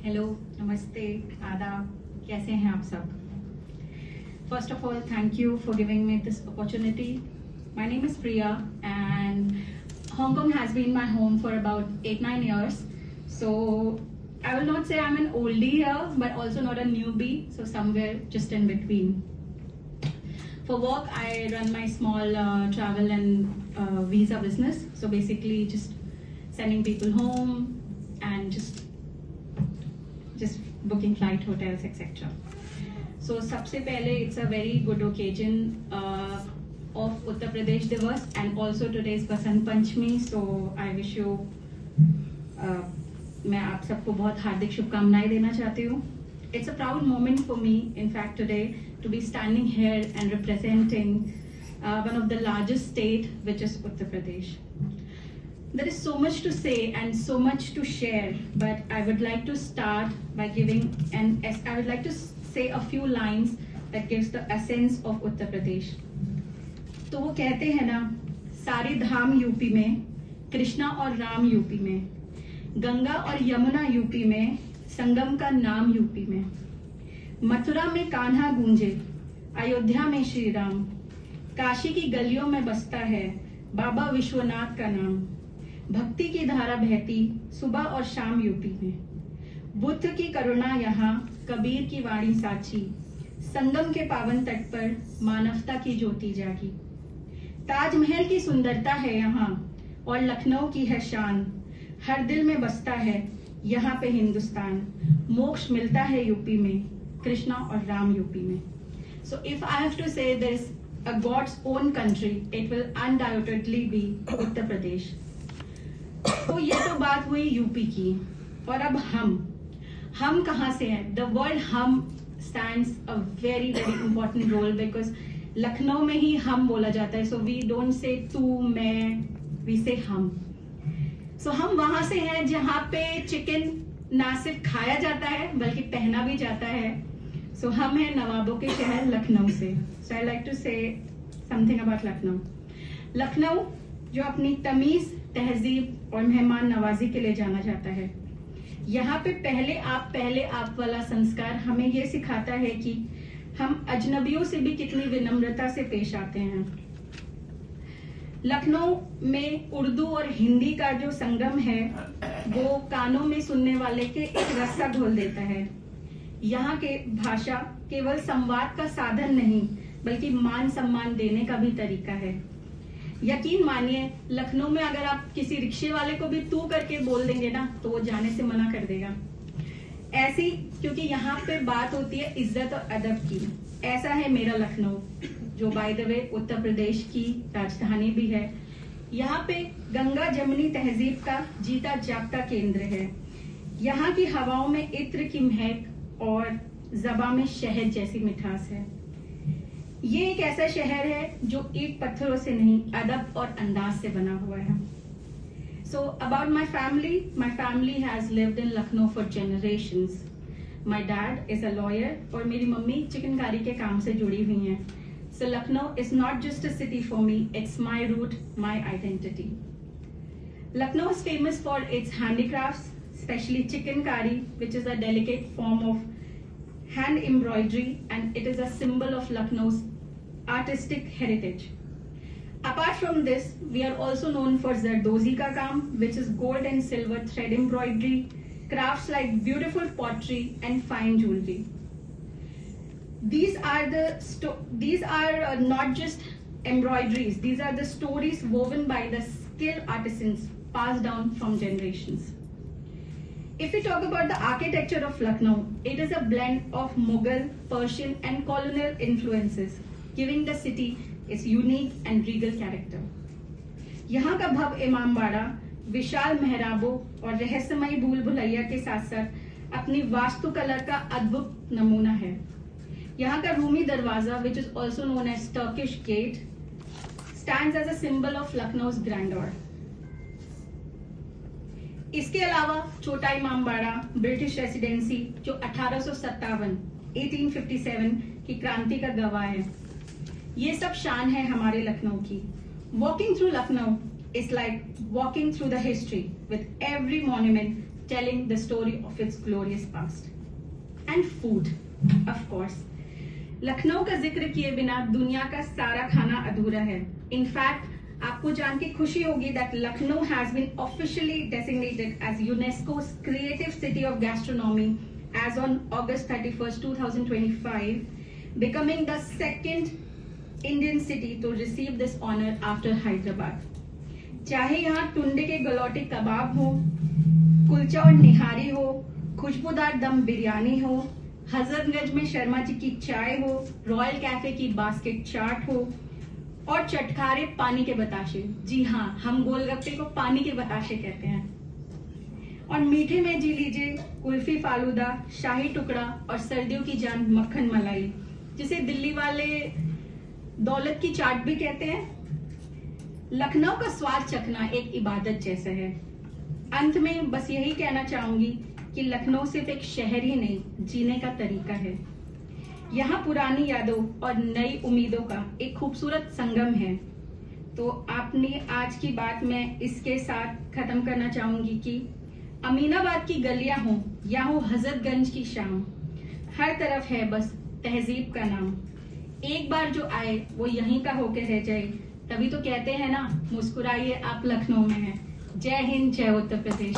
Hello, नमस्ते, आदाब, कैसे हैं आप सब? First of all, thank you for giving me this opportunity. My name is Priya and Hong Kong has been my home for about 8-9 years. So I will not say I'm an oldie here, but also not a newbie, so somewhere just in between. For work, I run my small travel and visa business. So basically just sending people home and just booking flight, hotels, etc. So सबसे पहले it's a very good occasion of Uttar Pradesh Divas and also today's Basant Panchami. So I wish you मैं आप सबको बहुत हार्दिक शुभकामनाएं देना चाहती हूँ. It's a proud moment for me, in fact, today to be standing here and representing one of the largest state, which is Uttar Pradesh. There is so much to say and so much to share, but I would like to start by I would like to say a few lines that gives the essence of Uttar Pradesh. तो वो कहते हैं ना, सारे धाम UP में, कृष्णा और Ram UP में, गंगा और यमुना यूपी में, संगम का नाम यूपी में, मथुरा में कान्हा गूंजे, अयोध्या में श्री राम, काशी की गलियों में बसता है बाबा विश्वनाथ का नाम, भक्ति की धारा बहती सुबह और शाम यूपी में, बुद्ध की करुणा यहाँ, कबीर की वाणी साची, संगम के पावन तट पर मानवता की ज्योति जागी, ताजमहल की सुंदरता है यहाँ और लखनऊ की है शान, हर दिल में बसता है यहाँ पे हिंदुस्तान, मोक्ष मिलता है यूपी में, कृष्णा और राम यूपी में. So if I have to say this, a God's own country, it will undoubtedly be Uttar Pradesh. तो ये तो बात हुई यूपी की. और अब हम कहाँ से हैं? The word हम stands a very very important role because Lucknow में ही हम बोला जाता है. So we don't say तू मैं, we say हम. So हम वहां से हैं जहाँ पे चिकन ना सिर्फ खाया जाता है बल्कि पहना भी जाता है. So हम हैं नवाबों के शहर लखनऊ से. So I like to say something about Lucknow. Lucknow जो अपनी तमीज, तहजीब और मेहमान नवाजी के लिए जाना जाता है. यहाँ पे पहले आप वाला संस्कार हमें ये सिखाता है कि हम अजनबियों से भी कितनी विनम्रता से पेश आते हैं. लखनऊ में उर्दू और हिंदी का जो संगम है वो कानों में सुनने वाले के एक रस्सा घोल देता है. यहाँ के भाषा केवल संवाद का साधन नहीं बल्कि मान सम्मान देने का भी तरीका है. यकीन मानिए, लखनऊ में अगर आप किसी रिक्शे वाले को भी तू करके बोल देंगे ना तो वो जाने से मना कर देगा. ऐसी क्योंकि यहाँ पे बात होती है इज्जत और अदब की. ऐसा है मेरा लखनऊ, जो by the way Uttar Pradesh की राजधानी भी है. यहाँ पे गंगा जमुनी तहजीब का जीता जागता केंद्र है. यहाँ की हवाओं में इत्र की महक और ज़बां में शहद जैसी मिठास है. ये एक ऐसा शहर है जो ईंट पत्थरों से नहीं, अदब और अंदाज से बना हुआ है. So about my family has lived in Lucknow for generations. My dad is a lawyer और मेरी मम्मी चिकनकारी के काम से जुड़ी हुई हैं. So Lucknow is not just a city for me, it's my root, my identity. Lucknow is famous for its handicrafts, especially chickengari, which is a delicate form of hand embroidery, and it is a symbol of Lucknow's artistic heritage. Apart from this, we are also known for Zardozi ka kaam, which is gold and silver thread embroidery, crafts like beautiful pottery and fine jewelry. These are not just embroideries, these are the stories woven by the skilled artisans passed down from generations. If we talk about the architecture of Lucknow, it is a blend of Mughal, Persian and colonial influences, giving the city its unique and regal character. यहाँ का भव्य इमामबाड़ा विशाल मेहराबों और रहस्यमयी भूल भुलैया के साथ साथ अपनी वास्तुकला का अद्भुत नमूना है. यहाँ का रूमी दरवाजा, which is also known as Turkish Gate, stands as a symbol of Lucknow's grandeur. इसके अलावा छोटा इमामबाड़ा ब्रिटिश रेसिडेंसी जो 1857 की क्रांति का गवाह है. ये सब शान है हमारे लखनऊ की. Walking through Lucknow is like walking through the history with every monument telling the story of its glorious past. And food, of course. Lucknow का जिक्र किए बिना दुनिया का सारा खाना अधूरा है. In fact, आपको जान के खुशी होगी that Lucknow has been officially designated as UNESCO's Creative City of Gastronomy as on August 31st, 2025, becoming the second Indian city to receive this honor after Hyderabad. चाहे यहाँ टुंडे के गलौटी कबाब हो, कुलचा और निहारी हो, खुशबूदार दम बिरयानी हो, हजरतगंज में शर्मा जी की चाय हो, रॉयल कैफे की बास्केट चाट हो और चटखारे पानी के बताशे. जी हाँ, हम गोलगप्पे को पानी के बताशे कहते हैं. और मीठे में जी लीजिए कुल्फी फालूदा, शाही टुकड़ा और सर्दियों की जान मक्खन मलाई, जिसे दिल्ली वाले दौलत की चाट भी कहते हैं. लखनऊ का स्वाद चखना एक इबादत जैसा है. अंत में बस यही कहना चाहूंगी कि लखनऊ सिर्फ एक शहर ही नहीं, जीने का तरीका है. यहाँ पुरानी यादों और नई उम्मीदों का एक खूबसूरत संगम है. तो आपने आज की बात मैं इसके साथ खत्म करना चाहूंगी कि अमीनाबाद की गलियां हों या हो हजरतगंज की शाम, हर तरफ है बस तहजीब का नाम. एक बार जो आए वो यहीं का होके रह जाए. तभी तो कहते हैं ना, मुस्कुराइए आप लखनऊ में हैं. जय हिंद, जय उत्तर प्रदेश.